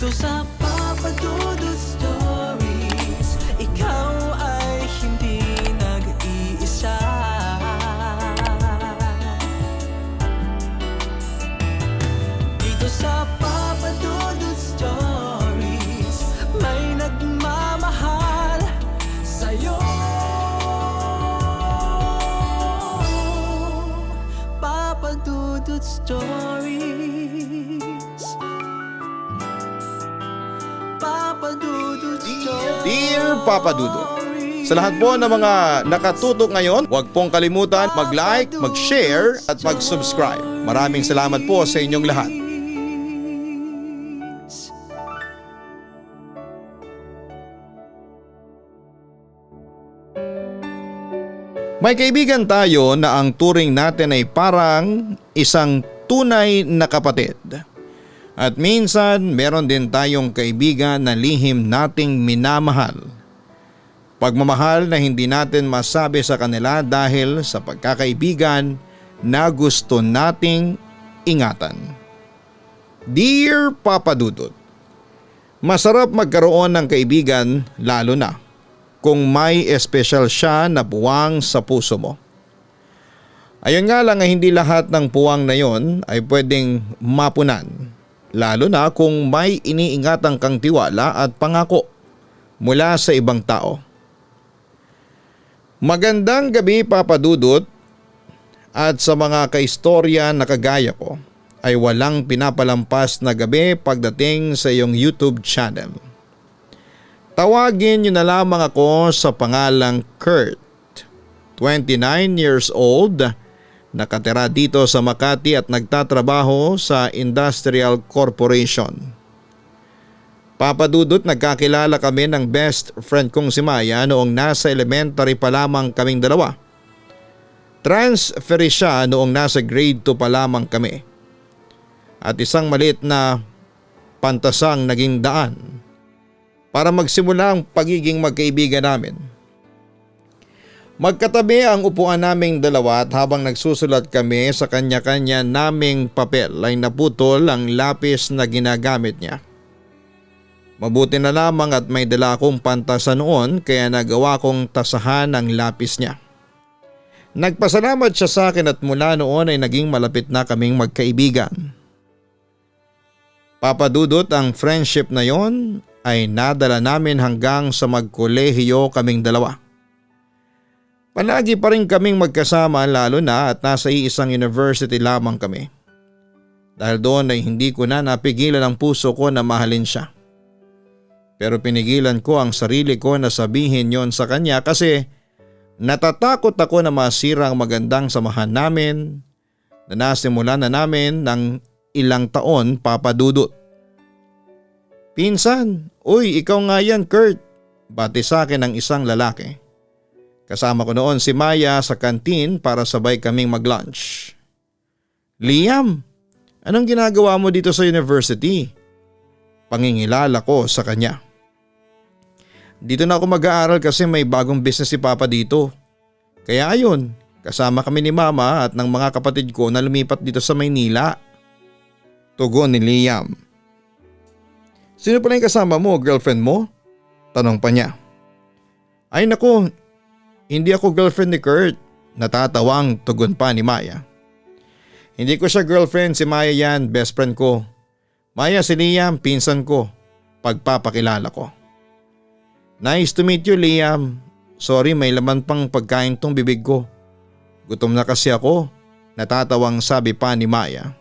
Dito sa Papa Dudut Stories, ikaw ay hindi nag-iisa. Dito sa Papa Dudut Stories, may nagmamahal sa'yo. Papa Dudut Stories, Papa Dudut Stories. Dear Papa Dudut, sa lahat po ng mga nakatutok ngayon, huwag pong kalimutan mag-like, mag-share at mag-subscribe. Maraming salamat po sa inyong lahat. May kaibigan tayo na ang turing natin ay parang isang tunay na kapatid. At minsan meron din tayong kaibigan na lihim nating minamahal. Pagmamahal na hindi natin masabi sa kanila dahil sa pagkakaibigan na gusto nating ingatan. Dear Papa Dudut, masarap magkaroon ng kaibigan lalo na kung may espesyal siya na puwang sa puso mo. Ayun nga lang ay hindi lahat ng puwang na yon ay pwedeng mapunan, lalo na kung may iniingatan kang tiwala at pangako mula sa ibang tao. Magandang gabi Papa Dudut, at sa mga kaistorya na kagaya ko ay walang pinapalampas na gabi pagdating sa iyong YouTube channel. Tawagin niyo na lamang ako sa pangalang Kurt, 29 years old, nakatira dito sa Makati at nagtatrabaho sa Industrial Corporation. Papa Dudut, nagkakilala kami ng best friend kong si Maya noong nasa elementary pa lamang kaming dalawa. Transfer siya noong nasa grade 2 pa lamang kami. At isang maliit na pantasang naging daan para magsimula ang pagiging magkaibigan namin. Magkatabi ang upuan naming dalawa at habang nagsusulat kami sa kanya-kanya naming papel ay naputol ang lapis na ginagamit niya. Mabuti na lamang at may dala akong pantasa noon kaya nagawa kong tasahan ang lapis niya. Nagpasalamat siya sa akin at mula noon ay naging malapit na kaming magkaibigan. Papa Dudut, ang friendship na yon ay nadala namin hanggang sa magkolehiyo kaming dalawa. Palagi pa rin kaming magkasama lalo na at nasa iisang university lamang kami. Dahil doon ay hindi ko na napigilan ang puso ko na mahalin siya. Pero pinigilan ko ang sarili ko na sabihin yon sa kanya kasi natatakot ako na masira ang magandang samahan namin na nasimulan na namin ng ilang taon, Papa Dudut. Pinsan, uy, ikaw nga yan Kurt, bati sa akin ng isang lalaki. Kasama ko noon si Maya sa kantin para sabay kaming mag-lunch. Liam, anong ginagawa mo dito sa university? Pangingilala ko sa kanya. Dito na ako mag-aaral kasi may bagong business si Papa dito. Kaya ayun, kasama kami ni Mama at ng mga kapatid ko na lumipat dito sa Maynila. Tugon ni Liam. Sino pala yung kasama mo, girlfriend mo? Tanong pa niya. Ay naku, hindi ako girlfriend ni Kurt. Natatawang tugon pa ni Maya. Hindi ko siya girlfriend, si Maya yan, best friend ko. Maya, si Liam, pinsan ko. Pagpapakilala ko. Nice to meet you, Liam. Sorry, may laman pang pagkain tong bibig ko. Gutom na kasi ako. Natatawang sabi pa ni Maya.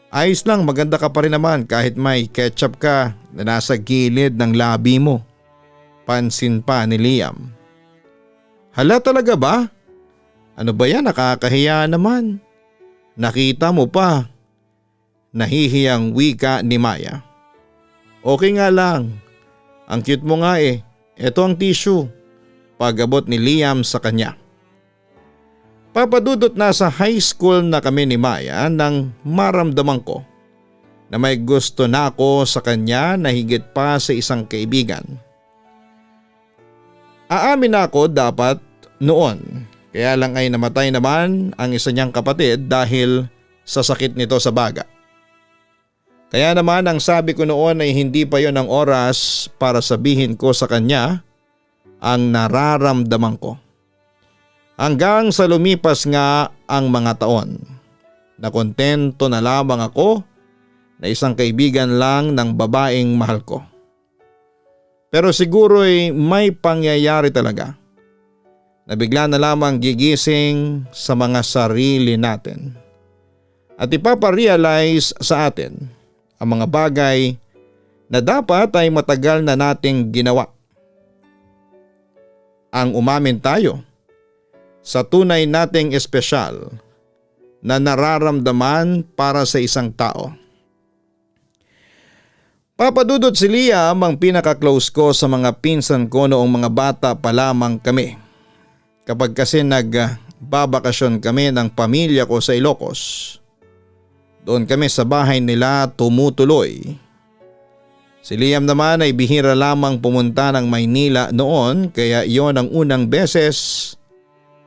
Ayos lang, maganda ka pa rin naman kahit may ketchup ka na nasa gilid ng labi mo. Pansin pa ni Liam. Hala talaga ba? Ano ba yan, nakakahiya naman. Nakita mo pa. Nahihiyang wika ni Maya. Okay nga lang. Ang cute mo nga eh. Ito ang tissue. Pag-abot ni Liam sa kanya. Papa Dudut, nasa high school na kami ni Maya nang maramdaman ko na may gusto na ako sa kanya na higit pa sa isang kaibigan. Aamin na ako dapat noon, kaya lang ay namatay naman ang isa niyang kapatid dahil sa sakit nito sa baga. Kaya naman ang sabi ko noon ay hindi pa yon ang oras para sabihin ko sa kanya ang nararamdaman ko. Hanggang sa lumipas nga ang mga taon, nakontento na lamang ako na isang kaibigan lang ng babaeng mahal ko. Pero siguro'y may pangyayari talaga na bigla na lamang gigising sa mga sarili natin at ipaparealize sa atin ang mga bagay na dapat ay matagal na nating ginawa. Ang umamin tayo sa tunay nating espesyal na nararamdaman para sa isang tao. Papa Dudut, si Liam ang pinaka-close ko sa mga pinsan ko noong mga bata pa lamang kami. Kapag kasi nagbabakasyon kami ng pamilya ko sa Ilocos, doon kami sa bahay nila tumutuloy. Si Liam naman ay bihira lamang pumunta ng Maynila noon, kaya iyon ang unang beses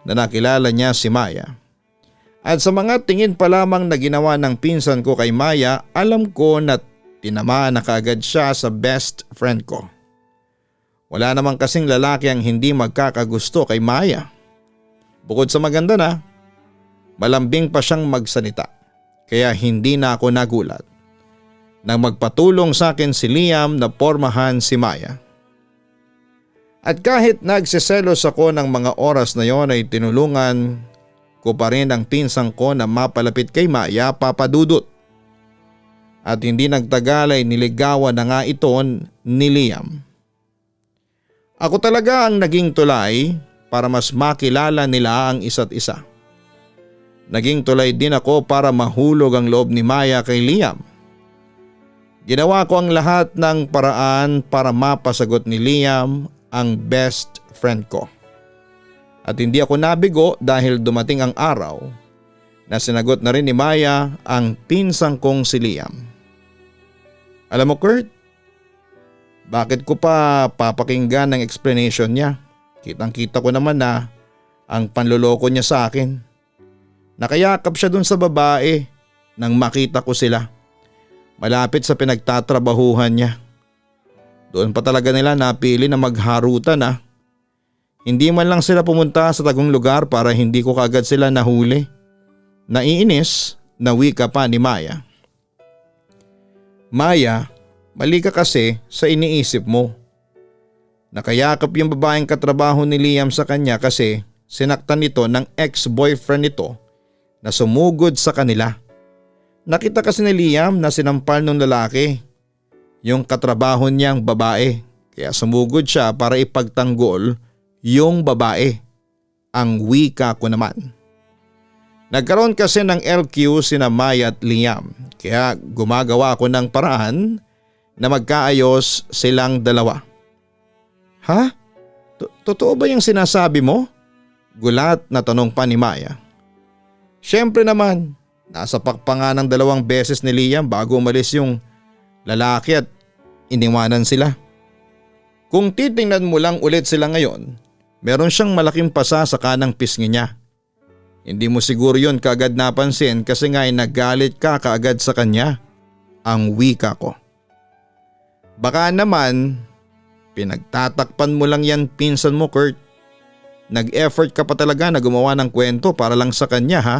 na nakilala niya si Maya. At sa mga tingin pa lamang na ginawa ng pinsan ko kay Maya, alam ko na tinamaan na kaagad siya sa best friend ko. Wala namang kasing lalaki ang hindi magkakagusto kay Maya. Bukod sa maganda na, malambing pa siyang magsalita. Kaya hindi na ako nagulat nang magpatulong sa akin si Liam na pormahan si Maya. At kahit nagsiselos ako ng mga oras na yon ay tinulungan ko pa rin ang pinsang ko na mapalapit kay Maya, Papa Dudut. At hindi nagtagal ay niligawan na nga ito ni Liam. Ako talaga ang naging tulay para mas makilala nila ang isa't isa. Naging tulay din ako para mahulog ang loob ni Maya kay Liam. Ginawa ko ang lahat ng paraan para mapasagot ni Liam ang best friend ko. At hindi ako nabigo dahil dumating ang araw na sinagot na rin ni Maya ang pinsang kong si Liam. Alam mo, Kurt, bakit ko pa papakinggan ng explanation niya? Kitang-kita ko naman na ang panloloko niya sa akin. Nakayakap siya dun sa babae nang makita ko sila. Malapit sa pinagtatrabahuhan niya. Doon pa talaga nila napili na magharutan . Hindi man lang sila pumunta sa tagong lugar para hindi ko kagad sila nahuli. Naiinis na wika pa ni Maya. Maya, mali ka kasi sa iniisip mo. Nakayakap yung babaeng katrabaho ni Liam sa kanya kasi sinaktan nito ng ex-boyfriend nito na sumugod sa kanila. Nakita kasi ni Liam na sinampal ng lalaki yung katrabaho niyang babae, kaya sumugod siya para ipagtanggol yung babae. Ang wika ko naman. Nagkaroon kasi ng LQ sina Maya at Liam, kaya gumagawa ako ng paraan na magkaayos silang dalawa. Ha? Totoo ba yung sinasabi mo? Gulat na tanong pa ni Maya. Siyempre naman, nasa pakpanga ng 2 beses ni Liam bago umalis yung lalaki at iniwanan sila. Kung titingnan mo lang ulit sila ngayon, meron siyang malaking pasa sa kanang pisngi niya. Hindi mo siguro yun kaagad napansin kasi nga ay nagalit ka kaagad sa kanya. Ang wika ko. Baka naman, pinagtatakpan mo lang yan pinsan mo, Kurt. Nag-effort ka pa talaga na gumawa ng kwento para lang sa kanya, ha?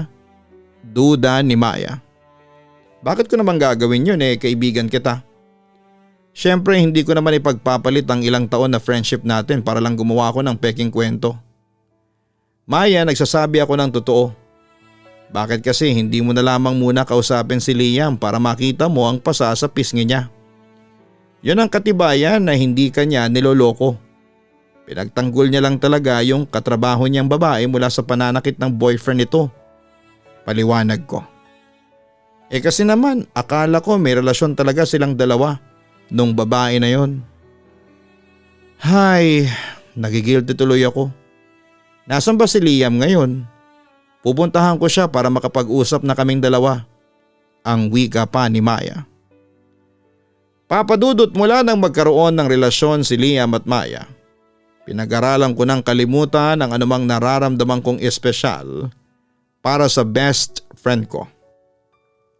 Duda ni Maya. Bakit ko naman gagawin yun kaibigan kita? Siyempre hindi ko naman ipagpapalit ang ilang taon na friendship natin para lang gumawa ako ng peking kwento. Maya, nagsasabi ako ng totoo. Bakit kasi hindi mo na lamang muna kausapin si Liam para makita mo ang pasa sa pisngi niya? Yun ang katibayan na hindi kanya niloloko. Pinagtanggol niya lang talaga yung katrabaho niyang babae mula sa pananakit ng boyfriend nito. Paliwanag ko. Kasi naman akala ko may relasyon talaga silang dalawa nung babae na yon. Hay, nagigilty tuloy ako. Nasaan ba si Liam ngayon? Pupuntahan ko siya para makapag-usap na kaming dalawa. Ang wika pa ni Maya. Papa Dudut, mula nang magkaroon ng relasyon si Liam at Maya, pinag-aralan ko ng kalimutan ang anumang nararamdaman kong espesyal para sa best friend ko.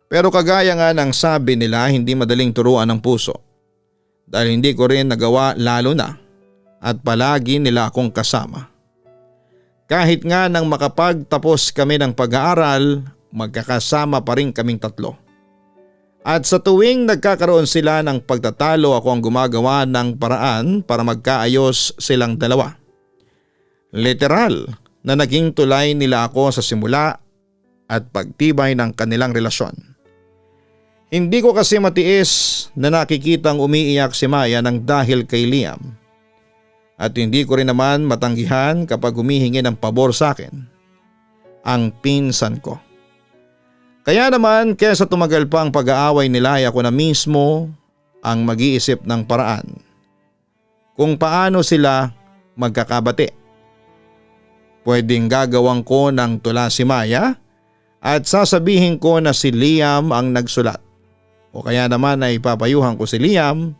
Pero kagaya nga ng sabi nila, hindi madaling turuan ng puso. Dahil hindi ko rin nagawa lalo na at palagi nila akong kasama. Kahit nga nang makapagtapos kami ng pag-aaral, magkakasama pa rin kaming tatlo. At sa tuwing nagkakaroon sila ng pagtatalo, ako ang gumagawa ng paraan para magkaayos silang dalawa. Literal na naging tulay nila ako sa simula at pagtibay ng kanilang relasyon. Hindi ko kasi matiis na nakikitang umiiyak si Maya ng dahil kay Liam. At hindi ko rin naman matanggihan kapag humihingi ng pabor sa akin ang pinsan ko. Kaya naman kaysa tumagal pa ang pag-aaway nila ay ako na mismo ang mag-iisip ng paraan kung paano sila magkakabati. Pwedeng gagawang ko ng tula si Maya at sasabihin ko na si Liam ang nagsulat. O kaya naman ay papayuhan ko si Liam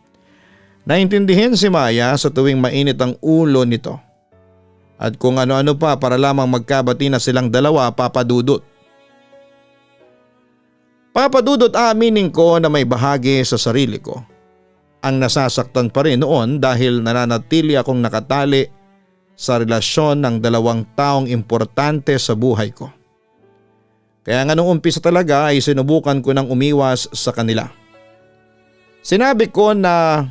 na intindihin si Maya sa tuwing mainit ang ulo nito. At kung ano-ano pa para lamang magkabati na silang dalawa, papadudot. Papadudot, aaminin ko na may bahagi sa sarili ko ang nasasaktan pa rin noon dahil nananatili akong nakatali sa relasyon ng dalawang taong importante sa buhay ko. Kaya nga nung umpisa talaga ay sinubukan ko ng umiwas sa kanila. Sinabi ko na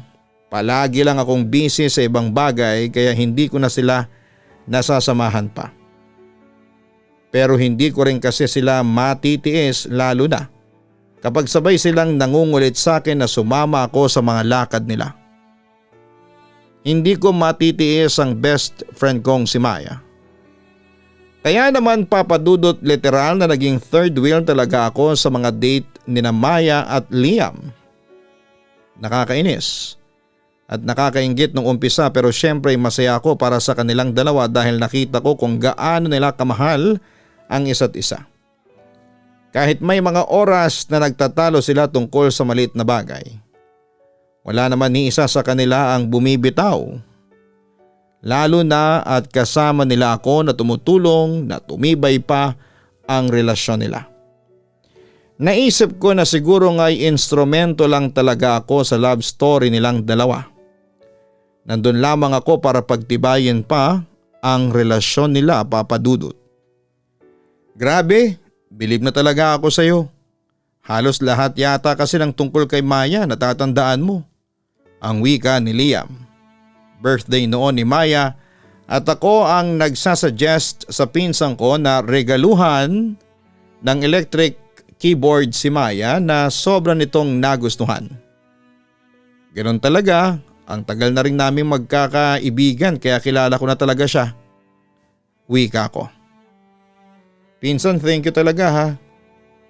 palagi lang akong busy sa ibang bagay kaya hindi ko na sila nasasamahan pa. Pero hindi ko rin kasi sila matitiis lalo na kapag sabay silang nangungulit sa akin na sumama ako sa mga lakad nila. Hindi ko matitiis ang best friend kong si Maya. Kaya naman papadudot, literal na naging third wheel talaga ako sa mga date ni na Maya at Liam. Nakakainis at nakakainggit nung umpisa pero syempre masaya ako para sa kanilang dalawa dahil nakita ko kung gaano nila kamahal ang isa't isa. Kahit may mga oras na nagtatalo sila tungkol sa maliit na bagay, wala naman ni isa sa kanila ang bumibitaw. Lalo na at kasama nila ako na tumutulong na tumibay pa ang relasyon nila. Naisip ko na siguro nga'y instrumento lang talaga ako sa love story nilang dalawa. Nandun lamang ako para pagtibayin pa ang relasyon nila, papadudot. Grabe, bilib na talaga ako sa iyo. Halos lahat yata kasi ng tungkol kay Maya natatandaan mo. Ang wika ni Liam. Birthday noon ni Maya at ako ang nagsasuggest sa pinsan ko na regaluhan ng electric keyboard si Maya na sobra nitong nagustuhan. Ganon talaga, ang tagal na rin namin magkakaibigan kaya kilala ko na talaga siya. Wika ko. Pinsan, thank you talaga ha.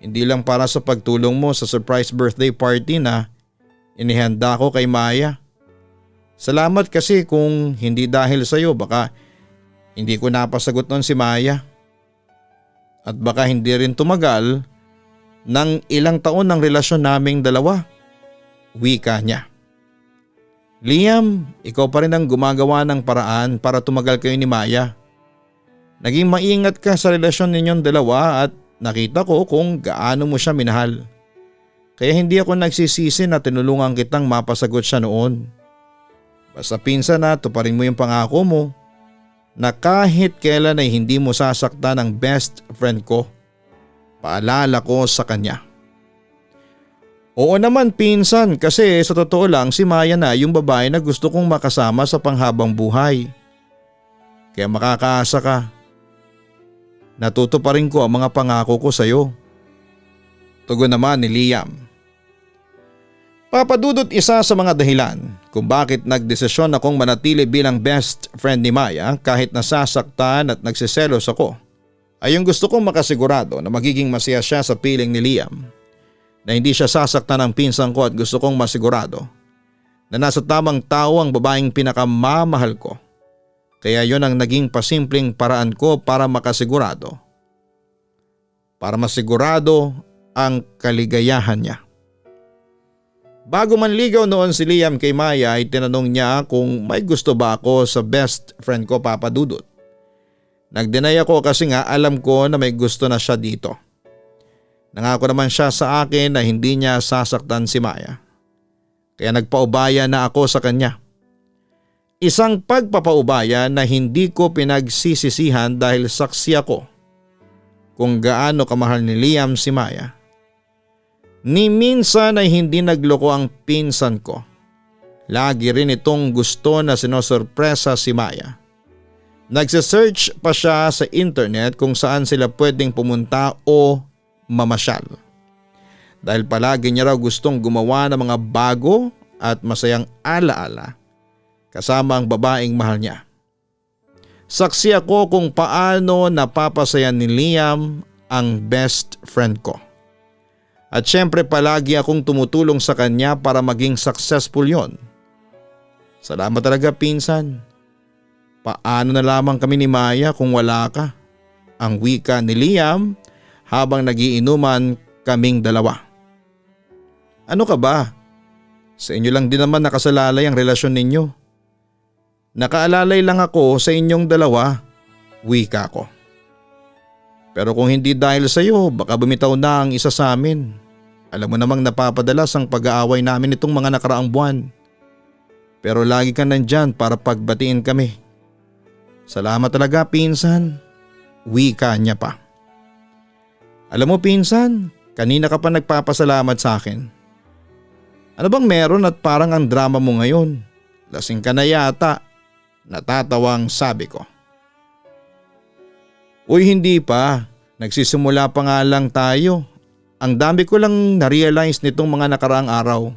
Hindi lang para sa pagtulong mo sa surprise birthday party na inihanda ko kay Maya. Salamat kasi kung hindi dahil sa iyo baka hindi ko napasagot noon si Maya. At baka hindi rin tumagal ng ilang taon ng relasyon naming dalawa. Wika niya. Liam, ikaw pa rin ang gumagawa ng paraan para tumagal kayo ni Maya. Naging maingat ka sa relasyon ninyong dalawa at nakita ko kung gaano mo siya minahal. Kaya hindi ako nagsisisi na tinulungan kitang mapasagot siya noon. Basta pinsan na tuparin mo yung pangako mo na kahit kailan ay hindi mo sasaktan ang best friend ko. Paalala ko sa kanya. Oo naman pinsan, kasi sa totoo lang si Maya na yung babae na gusto kong makasama sa panghabang buhay. Kaya makakaasa ka. Natutuparin ko ang mga pangako ko sa iyo. Tugon naman ni Liam. Papadudot, isa sa mga dahilan kung bakit nagdesisyon akong manatili bilang best friend ni Maya kahit nasasaktan at nagsiselos ako ay yung gusto kong makasigurado na magiging masaya siya sa piling ni Liam, na hindi siya sasaktan ng pinsan ko at gusto kong masigurado na nasa tamang tao ang babaeng pinakamamahal ko. Kaya yon ang naging pasimpleng paraan ko para makasigurado. Para masigurado ang kaligayahan niya. Bago man ligaw noon si Liam kay Maya ay tinanong niya kung may gusto ba ako sa best friend ko, papadudot. Nag-deny ako kasi nga alam ko na may gusto na siya dito. Nangako naman siya sa akin na hindi niya sasaktan si Maya. Kaya nagpaubaya na ako sa kanya. Isang pagpapaubaya na hindi ko pinagsisisihan dahil saksi ako kung gaano kamahal ni Liam si Maya. Ni minsan ay hindi nagloko ang pinsan ko. Lagi rin itong gusto na sinosorpresa si Maya. Nagsisearch pa siya sa internet kung saan sila pwedeng pumunta o mamasyal. Dahil palagi niya raw gustong gumawa ng mga bago at masayang alaala kasama ang babaeng mahal niya. Saksi ako kung paano napapasaya ni Liam ang best friend ko. At syempre palagi akong tumutulong sa kanya para maging successful yon. Salamat talaga pinsan. Paano na lamang kami ni Maya kung wala ka? Ang wika ni Liam habang nagiinuman kaming dalawa. Ano ka ba? Sa inyo lang din naman nakasalalay ang relasyon ninyo. Nakaalalay lang ako sa inyong dalawa, wika ko. Pero kung hindi dahil sa iyo, baka bumitaw na ang isa sa amin. Alam mo namang napapadalas ang pag-aaway namin itong mga nakaraang buwan. Pero lagi ka nandyan para pagbatiin kami. Salamat talaga pinsan, wika niya pa. Alam mo pinsan, kanina ka pa nagpapasalamat sa akin. Ano bang meron at parang ang drama mo ngayon? Lasing ka na yata, natatawang sabi ko. Uy hindi pa, nagsisimula pa nga lang tayo. Ang dami ko lang na-realize nitong mga nakaraang araw.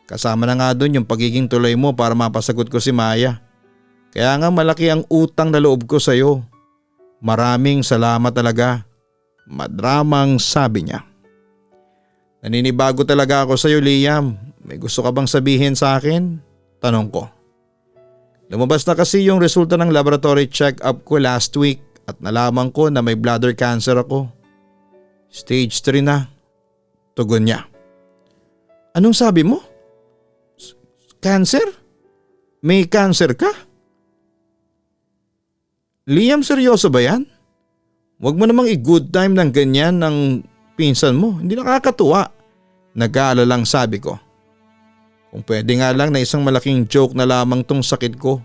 Kasama na nga doon yung pagiging tuloy mo para mapasagot ko si Maya. Kaya nga malaki ang utang na loob ko sa iyo. Maraming salamat talaga. Madramang sabi niya. Naninibago talaga ako sa iyo Liam. May gusto ka bang sabihin sa akin? Tanong ko. Lumabas na kasi yung resulta ng laboratory check-up ko last week at nalaman ko na may bladder cancer ako. Stage 3 na. Tugon niya. Anong sabi mo? Cancer? May cancer ka? Liam, seryoso ba yan? Huwag mo namang i-good time ng ganyan ng pinsan mo. Hindi nakakatuwa. Nag-aalalang sabi ko. Kung pwede nga lang na isang malaking joke na lamang tong sakit ko.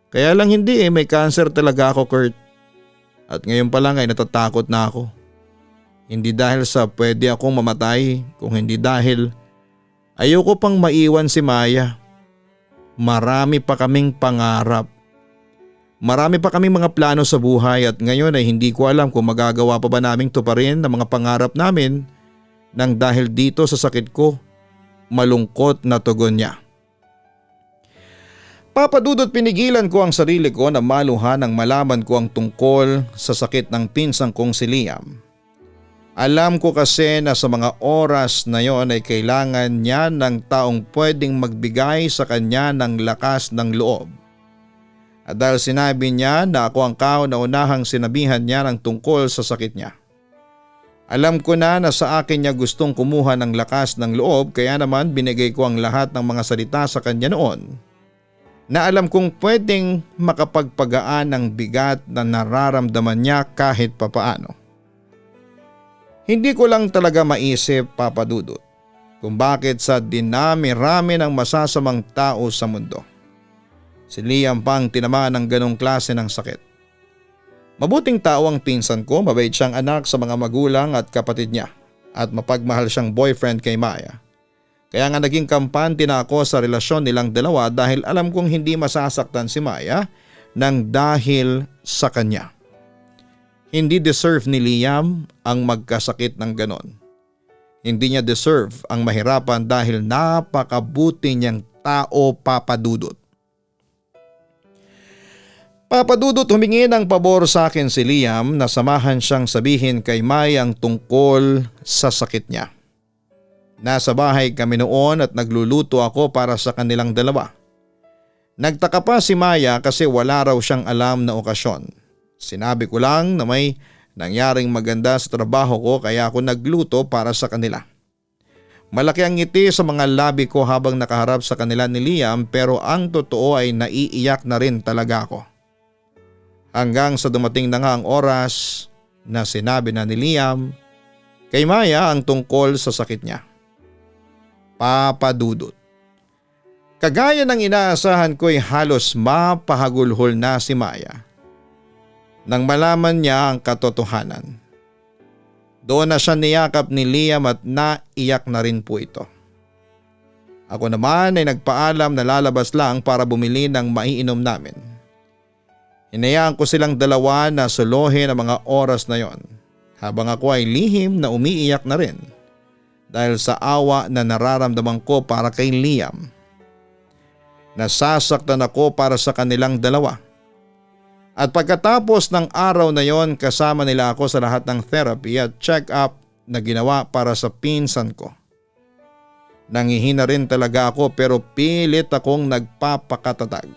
Kaya lang hindi may cancer talaga ako Kurt. At ngayon pa lang ay natatakot na ako. Hindi dahil sa pwede akong mamatay, kung hindi dahil ayoko pang maiwan si Maya. Marami pa kaming pangarap. Marami pa kaming mga plano sa buhay at ngayon ay hindi ko alam kung magagawa pa ba naming tuparin ang mga pangarap namin nang dahil dito sa sakit ko. Malungkot na tugon niya. Papadudot pinigilan ko ang sarili ko na maluha nang malaman ko ang tungkol sa sakit ng pinsang kong si Liam. Alam ko kasi na sa mga oras na yon ay kailangan niya ng taong pwedeng magbigay sa kanya ng lakas ng loob. At dahil sinabi niya na ako ang kauna-unahang sinabihan niya ng tungkol sa sakit niya. Alam ko na sa akin niya gustong kumuha ng lakas ng loob kaya naman binigay ko ang lahat ng mga salita sa kanya noon na alam kong pwedeng makapagpagaan ng bigat na nararamdaman niya kahit papaano. Hindi ko lang talaga maisip papadudot kung bakit sa dinami-rami ng masasamang tao sa mundo. Si Liam pang tinamaan ng ganong klase ng sakit. Mabuting tao ang pinsan ko, mabait siyang anak sa mga magulang at kapatid niya at mapagmahal siyang boyfriend kay Maya. Kaya nga naging kampante na ako sa relasyon nilang dalawa dahil alam kong hindi masasaktan si Maya nang dahil sa kanya. Hindi deserve ni Liam ang magkasakit ng ganon. Hindi niya deserve ang mahirapan dahil napakabuti niyang tao papadudot. Papadudot humingi ng pabor sa akin si Liam na samahan siyang sabihin kay Maya ang tungkol sa sakit niya. Nasa bahay kami noon at nagluluto ako para sa kanilang dalawa. Nagtaka pa si Maya kasi wala raw siyang alam na okasyon. Sinabi ko lang na may nangyaring maganda sa trabaho ko kaya ako nagluto para sa kanila. Malaki ang ngiti sa mga labi ko habang nakaharap sa kanila ni Liam pero ang totoo ay naiiyak na rin talaga ako. Hanggang sa dumating na nga ang oras na sinabi na ni Liam Kay Maya ang tungkol sa sakit niya. Papa Dudut. Kagaya ng inaasahan ko'y halos mapahagulhol na si Maya nang malaman niya ang katotohanan. Doon na siya niyakap ni Liam at naiyak na rin po ito. Ako naman ay nagpaalam na lalabas lang para bumili ng maiinom namin. Hinayaan ko silang dalawa na solohin ang mga oras na yon habang ako ay lihim na umiiyak na rin dahil sa awa na nararamdaman ko para kay Liam. Nasasaktan ako para sa kanilang dalawa. At pagkatapos ng araw na yon, kasama nila ako sa lahat ng therapy at check-up na ginawa para sa pinsan ko. Nangihina rin talaga ako pero pilit akong nagpapakatatag.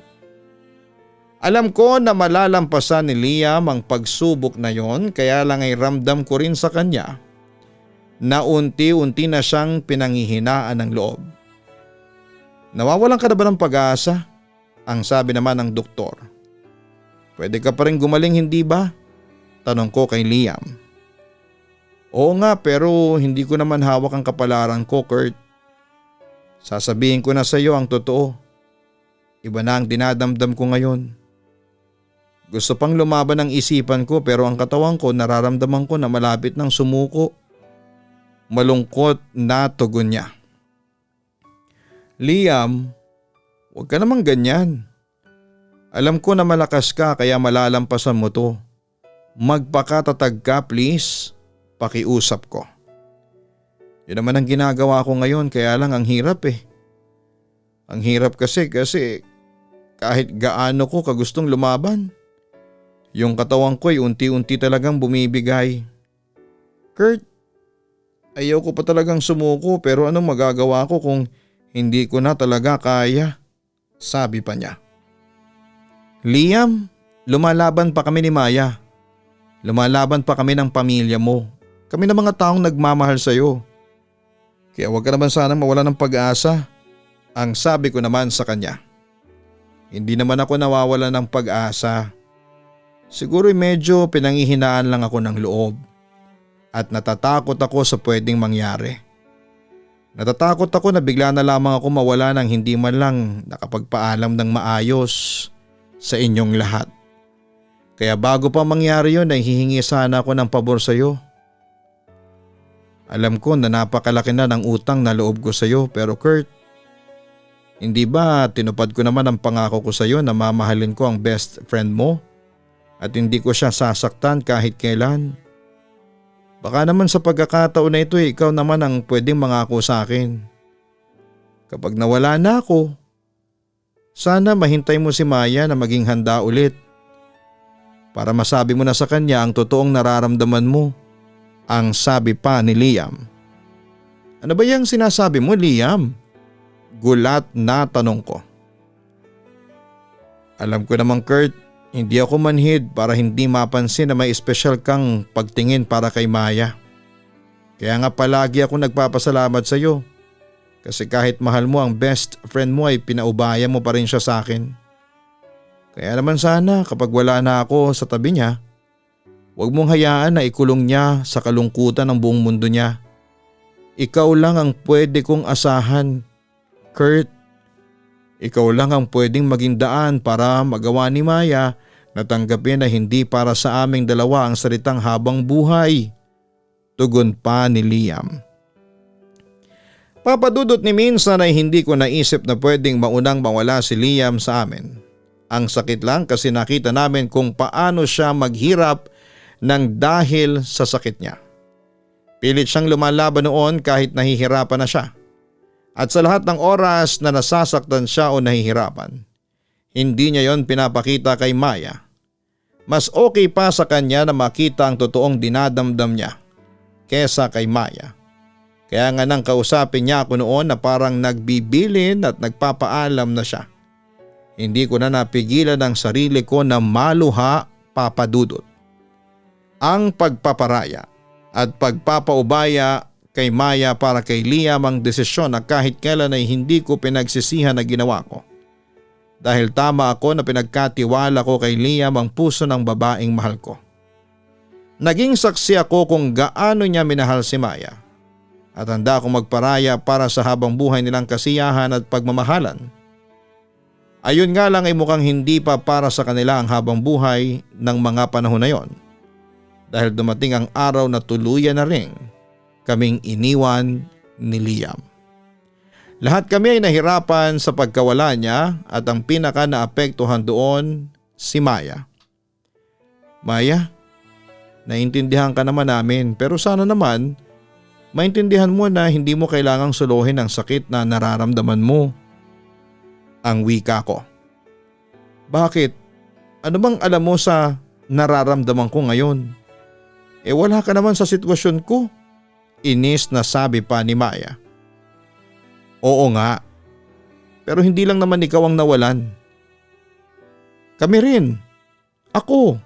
Alam ko na malalampasan ni Liam ang pagsubok na yon, kaya lang ay ramdam ko rin sa kanya na unti-unti na siyang pinanghihinaan ng loob. Nawawalan ka na ba ng pag-asa? Ang sabi naman ng doktor. Pwede ka pa rin gumaling, hindi ba? Tanong ko kay Liam. Oo nga, pero hindi ko naman hawak ang kapalaran ko, Kurt. Sasabihin ko na sa iyo ang totoo. Iba na ang dinadamdam ko ngayon. Gusto pang lumaban ang isipan ko pero ang katawan ko nararamdaman ko na malapit ng sumuko. Malungkot na tugon niya. Liam, huwag ka namang ganyan. Alam ko na malakas ka kaya malalampasan mo to. Magpakatatag ka please. Pakiusap ko. Yun naman ang ginagawa ko ngayon kaya lang ang hirap eh. Ang hirap kasi kahit gaano ko kagustong lumaban, yung katawan ko ay unti-unti talagang bumibigay. Kurt, ayaw ko pa talagang sumuko pero anong magagawa ko kung hindi ko na talaga kaya? Sabi pa niya. Liam, lumalaban pa kami ni Maya. Lumalaban pa kami ng pamilya mo. Kami na mga taong nagmamahal sa iyo. Kaya huwag ka naman sana mawala ng pag-asa. Ang sabi ko naman sa kanya. Hindi naman ako nawawala ng pag-asa. Siguro medyo pinanghihinaan lang ako ng loob. At natatakot ako sa pwedeng mangyari. Natatakot ako na bigla na lamang ako mawala ng hindi man lang nakapagpaalam ng maayos sa inyong lahat. Kaya bago pa mangyari yun ay hihingi sana ako ng pabor sa iyo. Alam ko na napakalaki na ng utang na loob ko sa iyo pero Kurt, hindi ba tinupad ko naman ang pangako ko sa iyo na mamahalin ko ang best friend mo at hindi ko siya sasaktan kahit kailan? Baka naman sa pagkakataon na ito ikaw naman ang pwedeng mangako sa akin. Kapag nawala na ako, sana mahintay mo si Maya na maging handa ulit para masabi mo na sa kanya ang totoong nararamdaman mo, ang sabi pa ni Liam. Ano ba yung sinasabi mo, Liam? Gulat na tanong ko. Alam ko naman Kurt, hindi ako manhid para hindi mapansin na may espesyal kang pagtingin para kay Maya. Kaya nga palagi ako nagpapasalamat sa iyo. Kasi kahit mahal mo ang best friend mo ay pinaubaya mo pa rin siya sa akin. Kaya naman sana kapag wala na ako sa tabi niya, huwag mong hayaan na ikulong niya sa kalungkutan ng buong mundo niya. Ikaw lang ang pwede kong asahan, Kurt. Ikaw lang ang pwedeng maging daan para magawa ni Maya na tanggapin na hindi para sa aming dalawa ang salitang habang buhay. Tugon pa ni Liam. Papadudot ni minsan ay hindi ko naisip na pwedeng maunang mawala si Liam sa amin. Ang sakit lang kasi nakita namin kung paano siya maghirap ng dahil sa sakit niya. Pilit siyang lumalaban noon kahit nahihirapan na siya. At sa lahat ng oras na nasasaktan siya o nahihirapan, hindi niya yon pinapakita kay Maya. Mas okay pa sa kanya na makita ang totoong dinadamdam niya kesa kay Maya. Kaya nga nang kausapin niya ako noon na parang nagbibilin at nagpapaalam na siya. Hindi ko na napigilan ang sarili ko na maluha, Papadudot. Ang pagpaparaya at pagpapaubaya kay Maya para kay Liam ang desisyon na kahit kailan ay hindi ko pinagsisihan na ginawa ko. Dahil tama ako na pinagkatiwala ko kay Liam ang puso ng babaeng mahal ko. Naging saksi ako kung gaano niya minahal si Maya at handa akong magparaya para sa habang buhay nilang kasiyahan at pagmamahalan. Ayun nga lang ay mukhang hindi pa para sa kanila ang habang buhay ng mga panahon na yon dahil dumating ang araw na tuluyan na ring kaming iniwan ni Liam. Lahat kami ay nahirapan sa pagkawala niya at ang pinaka naapektuhan doon si Maya. Maya, naintindihan ka naman namin pero sana naman maintindihan mo na hindi mo kailangang suluhin ang sakit na nararamdaman mo. Ang wika ko. Bakit? Ano bang alam mo sa nararamdaman ko ngayon? Wala ka naman sa sitwasyon ko. Inis na sabi pa ni Maya. Oo nga. Pero hindi lang naman ikaw ang nawalan. Kami rin. Ako.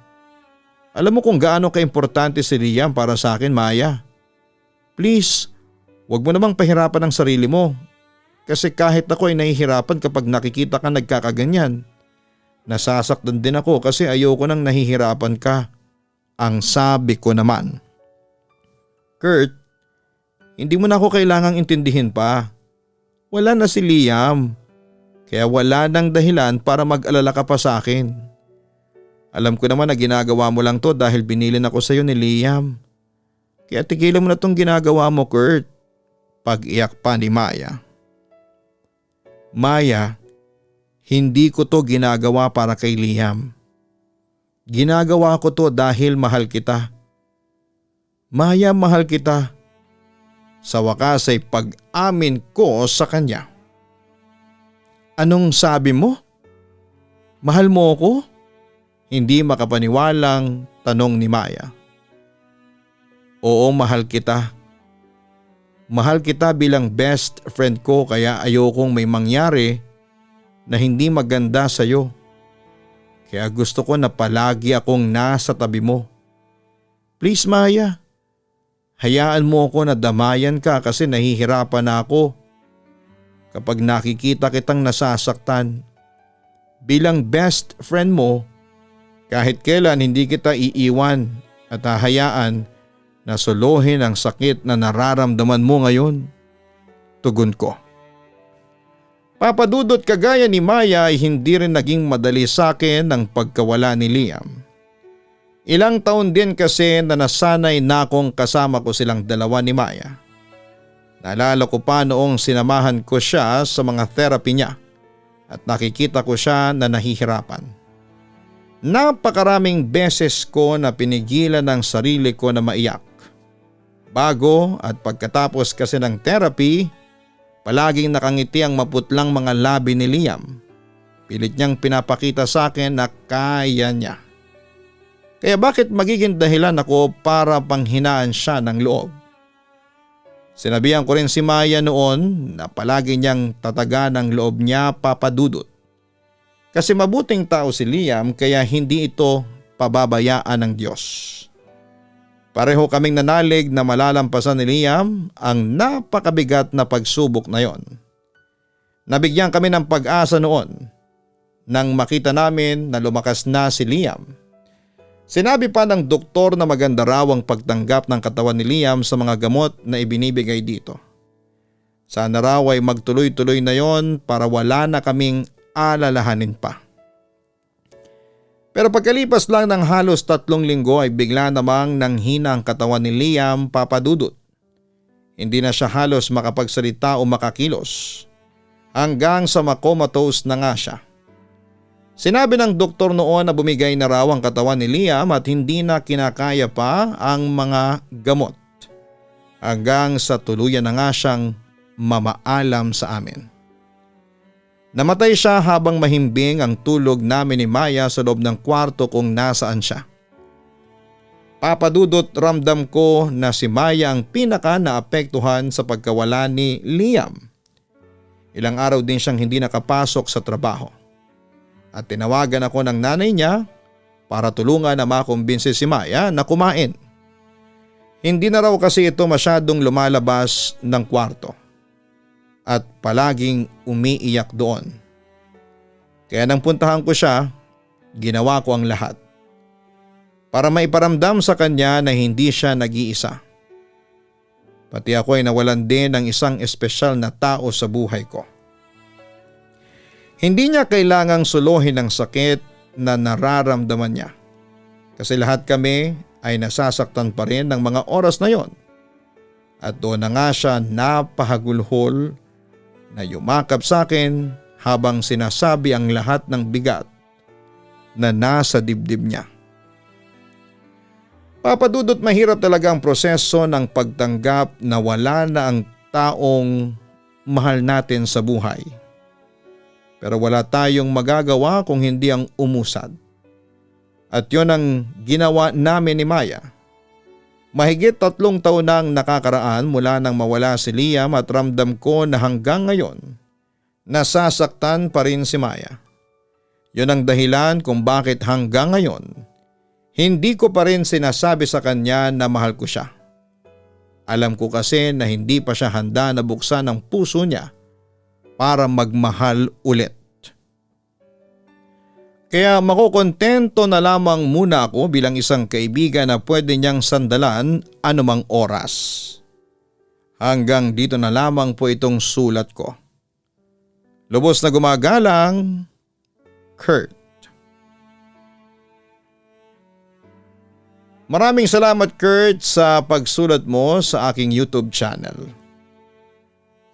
Alam mo kung gaano kaimportante si Liam para sa akin, Maya. Please, wag mo namang pahirapan ang sarili mo. Kasi kahit ako ay nahihirapan kapag nakikita ka nagkakaganyan. Nasasaktan din ako kasi ayoko nang nahihirapan ka. Ang sabi ko naman. Kurt, hindi mo na ako kailangang intindihin pa. Wala na si Liam. Kaya wala nang dahilan para mag-alala ka pa sa akin. Alam ko naman na ginagawa mo lang to dahil binilin ako sa iyo ni Liam. Kaya tigilan mo na tong ginagawa mo, Kurt. Pag-iyak pa ni Maya. Maya, hindi ko to ginagawa para kay Liam. Ginagawa ko to dahil mahal kita. Maya, mahal kita. Sa wakas ay pag-amin ko sa kanya. Anong sabi mo? Mahal mo ako? Hindi makapaniwalang tanong ni Maya. Oo, mahal kita. Mahal kita bilang best friend ko kaya ayokong may mangyari na hindi maganda sa iyo. Kaya gusto ko na palagi akong nasa tabi mo. Please Maya, hayaan mo ako na damayan ka kasi nahihirapan na ako. Kapag nakikita kitang nasasaktan, bilang best friend mo, kahit kailan hindi kita iiwan at hahayaan na suluhin ang sakit na nararamdaman mo ngayon. Tugon ko. Papadudot kagaya ni Maya ay hindi rin naging madali sa akin ang pagkawala ni Liam. Ilang taon din kasi na nasanay na akong kasama ko silang dalawa ni Maya. Naalala ko pa noong sinamahan ko siya sa mga therapy niya at nakikita ko siya na nahihirapan. Napakaraming beses ko na pinigilan ang sarili ko na maiyak. Bago at pagkatapos kasi ng therapy, palaging nakangiti ang maputlang mga labi ni Liam. Pilit niyang pinapakita sa akin na kaya niya. Kaya bakit magiging dahilan ako para panghinaan siya ng loob? Sinabihan ko rin si Maya noon na palagi niyang tatagan ang loob niya, papadudot. Kasi mabuting tao si Liam kaya hindi ito pababayaan ng Diyos. Pareho kaming nanalig na malalampasan ni Liam ang napakabigat na pagsubok na yon. Nabigyan kami ng pag-asa noon nang makita namin na lumakas na si Liam. Sinabi pa ng doktor na maganda raw ang pagtanggap ng katawan ni Liam sa mga gamot na ibinibigay dito. Sana raw ay magtuloy-tuloy na yon para wala na kaming alalahanin pa. Pero pagkalipas lang ng halos 3 linggo ay bigla namang nanghina ang katawan ni Liam, papadudot. Hindi na siya halos makapagsalita o makakilos hanggang sa makomatose na nga siya. Sinabi ng doktor noon na bumigay na raw ang katawan ni Liam at hindi na kinakaya pa ang mga gamot hanggang sa tuluyan na nga siyang mamaalam sa amin. Namatay siya habang mahimbing ang tulog namin ni Maya sa loob ng kwarto kung nasaan siya. Papadudot, ramdam ko na si Maya ang pinaka naapektuhan sa pagkawala ni Liam. Ilang araw din siyang hindi nakapasok sa trabaho. At tinawagan ako ng nanay niya para tulungan na makumbinsi si Maya na kumain. Hindi na raw kasi ito masyadong lumalabas ng kwarto. At palaging umiiyak doon. Kaya nang puntahan ko siya, ginawa ko ang lahat. para maiparamdam sa kanya na hindi siya nag-iisa. Pati ako ay nawalan din ng isang espesyal na tao sa buhay ko. Hindi niya kailangang suluhin ang sakit na nararamdaman niya. Kasi lahat kami ay nasasaktan pa rin ng mga oras na yon. At doon na nga siya napahagulhol na yumakap sa akin habang sinasabi ang lahat ng bigat na nasa dibdib niya. Papadudot, mahirap talaga ang proseso ng pagtanggap na wala na ang taong mahal natin sa buhay. Pero wala tayong magagawa kung hindi ang umusad. At yun ang ginawa namin ni Maya. Mahigit 3 taon nang nakakaraan mula nang mawala si Liam at ramdam ko na hanggang ngayon nasasaktan pa rin si Maya. Yun ang dahilan kung bakit hanggang ngayon hindi ko pa rin sinasabi sa kanya na mahal ko siya. Alam ko kasi na hindi pa siya handa na buksan ang puso niya para magmahal ulit. Kaya makukontento na lamang muna ako bilang isang kaibigan na pwede niyang sandalan anumang oras. Hanggang dito na lamang po itong sulat ko. Lubos na gumagalang, Kurt. Maraming salamat, Kurt, sa pagsulat mo sa aking YouTube channel.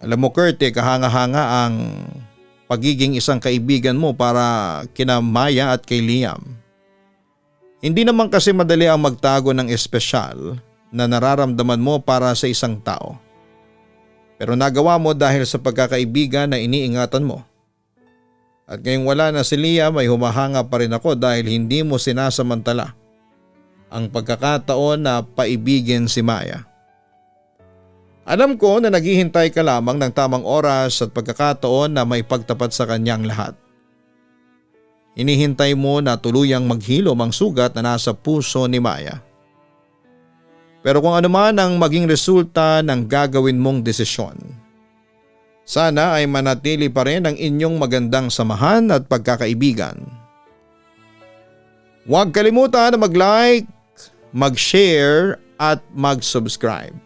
Alam mo, Kurt, kahanga-hanga ang pagiging isang kaibigan mo para kina Maya at kay Liam. Hindi naman kasi madali ang magtago ng espesyal na nararamdaman mo para sa isang tao. Pero nagawa mo dahil sa pagkakaibigan na iniingatan mo. At ngayong wala na si Liam ay humahanga pa rin ako dahil hindi mo sinasamantala ang pagkakataon na paibigin si Maya. Alam ko na naghihintay ka lamang ng tamang oras at pagkakataon na may pagtapat sa kanyang lahat. Hinihintay mo na tuluyang maghilom ang sugat na nasa puso ni Maya. Pero kung ano man ang maging resulta ng gagawin mong desisyon, sana ay manatili pa rin ang inyong magandang samahan at pagkakaibigan. Huwag kalimutan na mag-like, mag-share at mag-subscribe.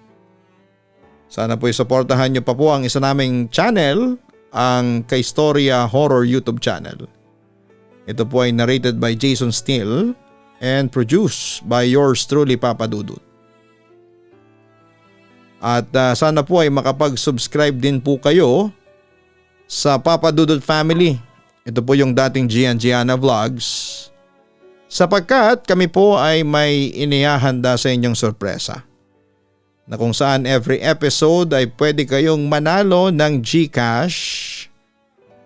Sana po isuportahan niyo pa po ang isa naming channel, ang Kaistorya Horror YouTube channel. Ito po ay narrated by Jason Steele and produced by yours truly, Papa Dudut. At sana po ay makapag-subscribe din po kayo sa Papa Dudut family. Ito po yung dating Gian Gianna Vlogs. Sapagkat kami po ay may inihahanda sa inyong sorpresa na kung saan every episode ay pwede kayong manalo ng GCash.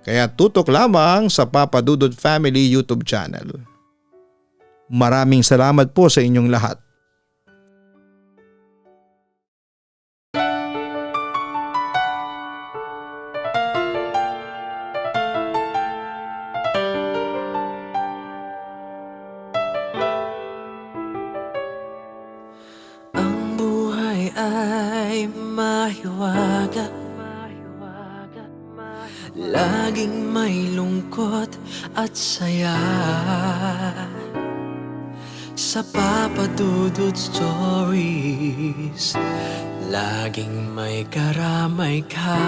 Kaya tutok lamang sa Papa Dudut Family YouTube channel. Maraming salamat po sa inyong lahat. Ay mahiwaga, laging may lungkot at saya. Sa Papa Dudut Stories, laging may karamay ka.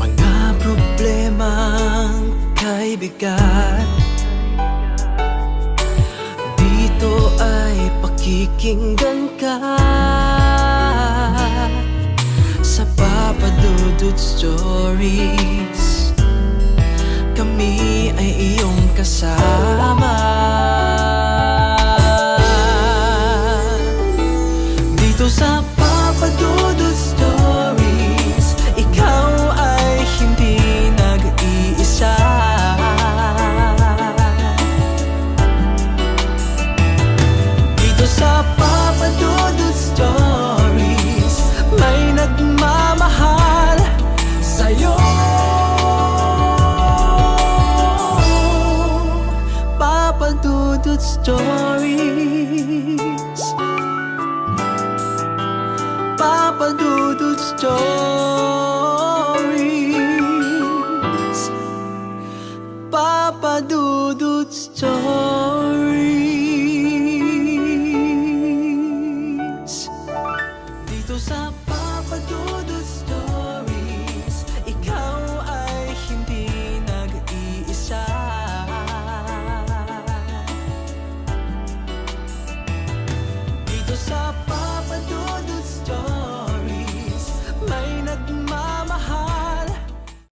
Mga problemang kay bigat, dito ay pakikinggan ka. Sa Papa Dudut Stories, kami ay iyong kasama. Dito sa Papa Dudut Stories, ikaw ay hindi nag-iisa. Sa Papa Dudut Stories, may nagmamahal sa'yo. Papa Dudut Stories, Papa Dudut Stories.